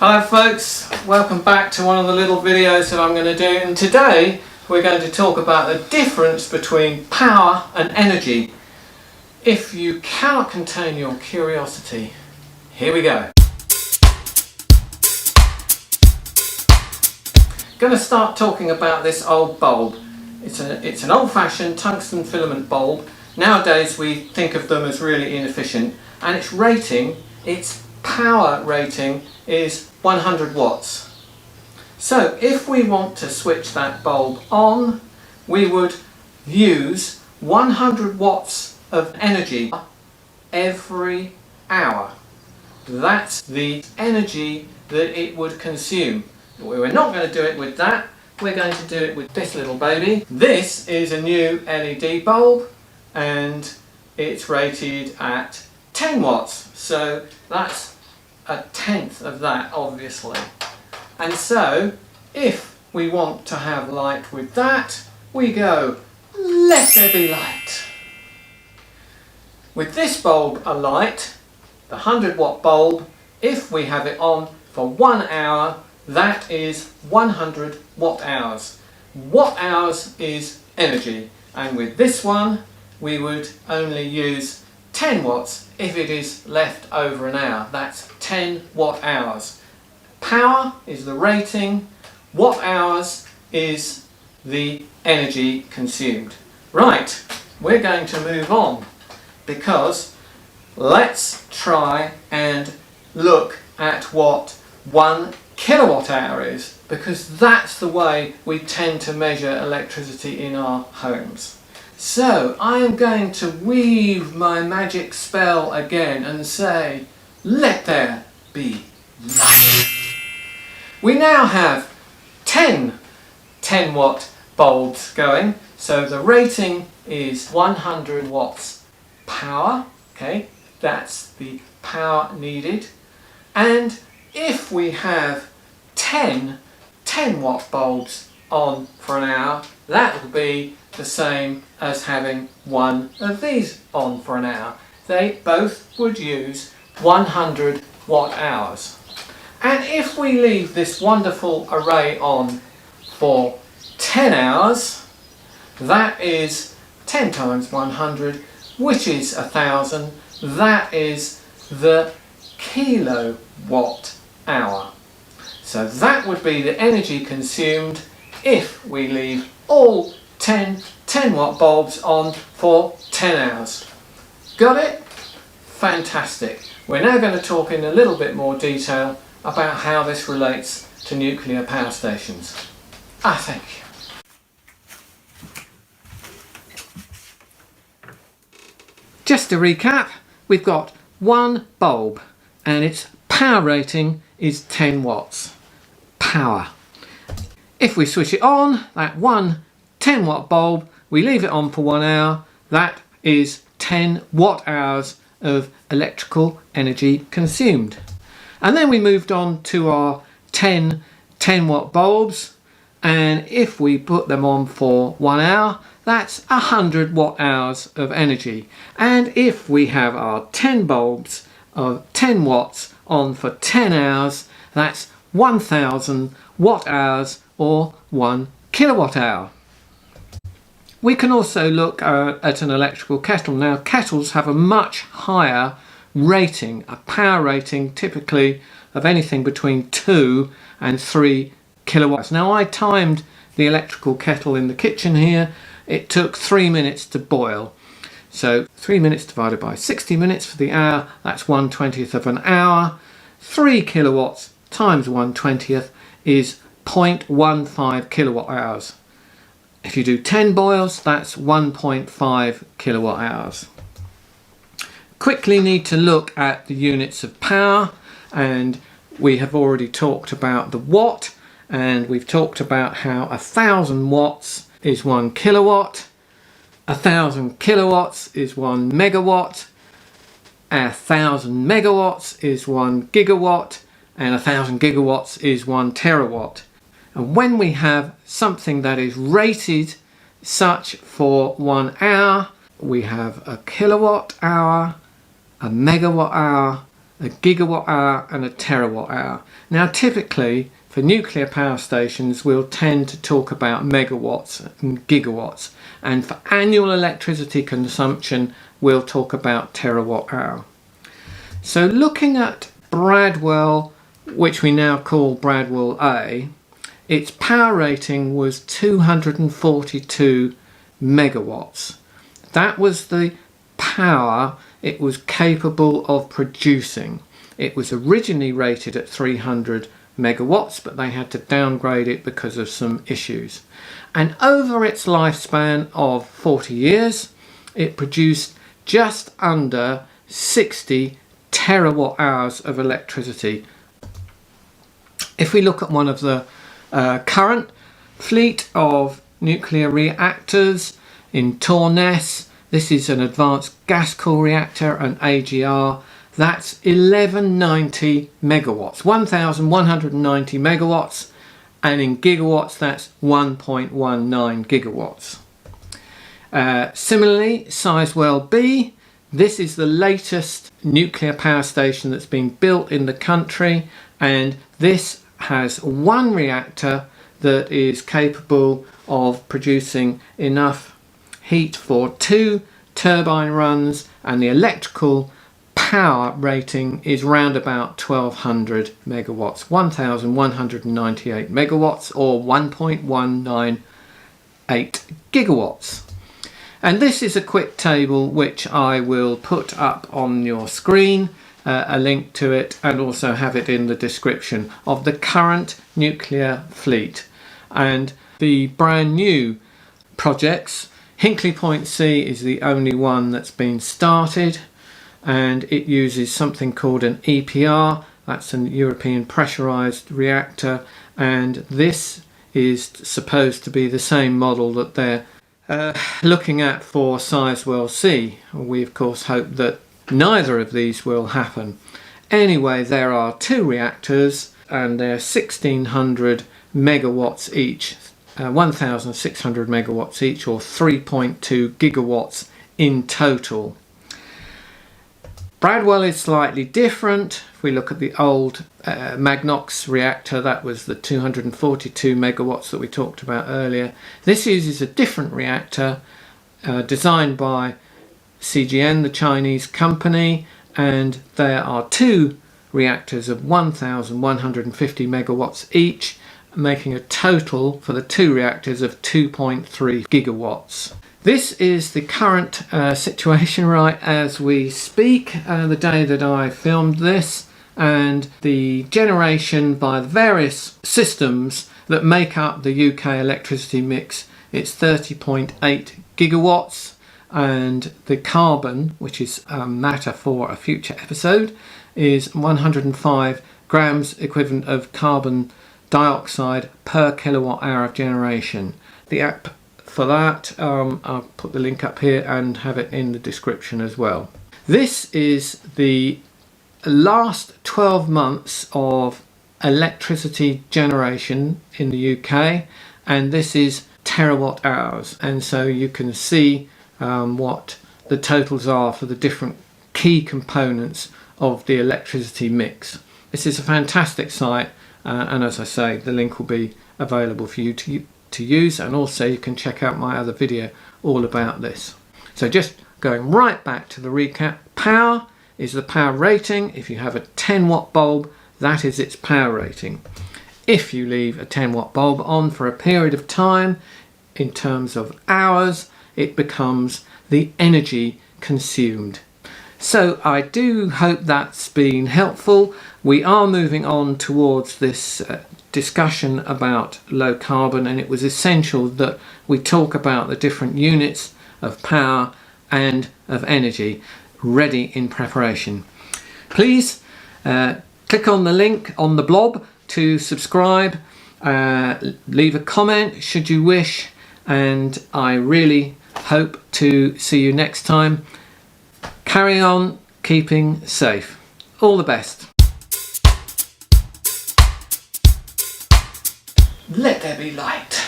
Hello folks, welcome back to one of the little videos that I'm going to do, and today we're going to talk about the difference between power and energy. If you cannot contain your curiosity, here we go. Going to start talking about this old bulb. It's an old-fashioned tungsten filament bulb. Nowadays we think of them as really inefficient, and its rating, its power rating, is 100 watts. So if we want to switch that bulb on, we would use 100 watts of energy every hour. That's the energy that it would consume. We're not going to do it with that, we're going to do it with this little baby. This is a new LED bulb and it's rated at 10 watts, so that's a tenth of that, obviously. And so if we want to have light with that, we go, let there be light. With this bulb alight, the 100 watt bulb, if we have it on for 1 hour, that is 100 watt hours. Watt hours is energy, and with this one we would only use 10 watts if it is left over an hour. That's 10 watt hours. Power is the rating, watt hours is the energy consumed. Right, we're going to move on, because let's try and look at what 1 kilowatt hour is, because that's the way we tend to measure electricity in our homes. So I am going to weave my magic spell again and say, let there be light. We now have 10 watt bulbs going, so the rating is 100 watts power, okay, that's the power needed. And if we have 10 watt bulbs on for an hour, that will be the same as having one of these on for an hour. They both would use 100 watt hours. And if we leave this wonderful array on for 10 hours, that is 10 times 100, which is 1000. That is the kilowatt hour. So that would be the energy consumed if we leave all 10 watt bulbs on for 10 hours. Got it? Fantastic. We're now going to talk in a little bit more detail about how this relates to nuclear power stations. Thank you. Just to recap, we've got one bulb and its power rating is 10 watts. Power. If we switch it on, that one 10 watt bulb, we leave it on for 1 hour, that is 10 watt hours of electrical energy consumed. And then we moved on to our 10 watt bulbs, and if we put them on for 1 hour, that's 100 watt hours of energy. And if we have our 10 bulbs of 10 watts on for 10 hours, that's 1000 watt hours, or 1 kilowatt hour. We can also look at an electrical kettle. Now, kettles have a much higher rating, a power rating typically of anything between 2 and 3 kilowatts. Now, I timed the electrical kettle in the kitchen here. It took 3 minutes to boil. So 3 minutes divided by 60 minutes for the hour, that's 1/20th of an hour. 3 kilowatts times 1/20th is 0.15 kilowatt hours. If you do 10 boils, that's 1.5 kilowatt hours. Quickly need to look at the units of power, and we have already talked about the watt, and we've talked about how 1000 watts is 1 kilowatt, 1000 kilowatts is 1 megawatt, 1000 megawatts is 1 gigawatt, and 1000 gigawatts is 1 terawatt. And when we have something that is rated such for 1 hour, we have a kilowatt hour, a megawatt hour, a gigawatt hour and a terawatt hour. Now typically for nuclear power stations we'll tend to talk about megawatts and gigawatts, and for annual electricity consumption we'll talk about terawatt hour. So looking at Bradwell, which we now call Bradwell A, its power rating was 242 megawatts. That was the power it was capable of producing. It was originally rated at 300 megawatts, but they had to downgrade it because of some issues. And over its lifespan of 40 years, it produced just under 60 terawatt hours of electricity. If we look at one of the current fleet of nuclear reactors in Torness, this is an advanced gas core reactor, an AGR, that's 1190 megawatts, 1190 megawatts, and in gigawatts that's 1.19 gigawatts. Similarly, Sizewell B, this is the latest nuclear power station that's been built in the country, and this has one reactor that is capable of producing enough heat for 2 turbine runs, and the electrical power rating is round about 1200 megawatts, 1198 megawatts, or 1.198 gigawatts. And this is a quick table which I will put up on your screen, a link to it, and also have it in the description, of the current nuclear fleet. And the brand new projects, Hinkley Point C is the only one that's been started, and it uses something called an EPR, that's an European pressurized reactor, and this is supposed to be the same model that they're looking at for Sizewell C. We of course hope that neither of these will happen. Anyway, there are 2 reactors and they're 1600 megawatts each, 1600 megawatts each, or 3.2 gigawatts in total. Bradwell is slightly different. If we look at the old Magnox reactor, that was the 242 megawatts that we talked about earlier. This uses a different reactor designed by CGN, the Chinese company, and there are 2 reactors of 1150 megawatts each, making a total for the 2 reactors of 2.3 gigawatts. This is the current situation right as we speak, the day that I filmed this, and the generation by the various systems that make up the UK electricity mix, it's 30.8 gigawatts, and the carbon, which is a matter for a future episode, is 105 grams equivalent of carbon dioxide per kilowatt hour of generation. The app for that, I'll put the link up here and have it in the description as well. This is the last 12 months of electricity generation in the UK, and this is terawatt hours, and so you can see what the totals are for the different key components of the electricity mix. This is a fantastic site, and as I say, the link will be available for you to use, and also you can check out my other video all about this. So just going right back to the recap, power is the power rating. If you have a 10 watt bulb, that is its power rating. If you leave a 10 watt bulb on for a period of time, in terms of hours, it becomes the energy consumed. So I do hope that's been helpful. We are moving on towards this discussion about low carbon, and it was essential that we talk about the different units of power and of energy ready in preparation. Please click on the link on the blob to subscribe, leave a comment should you wish, and I really hope to see you next time. Carry on keeping safe. All the best. Let there be light.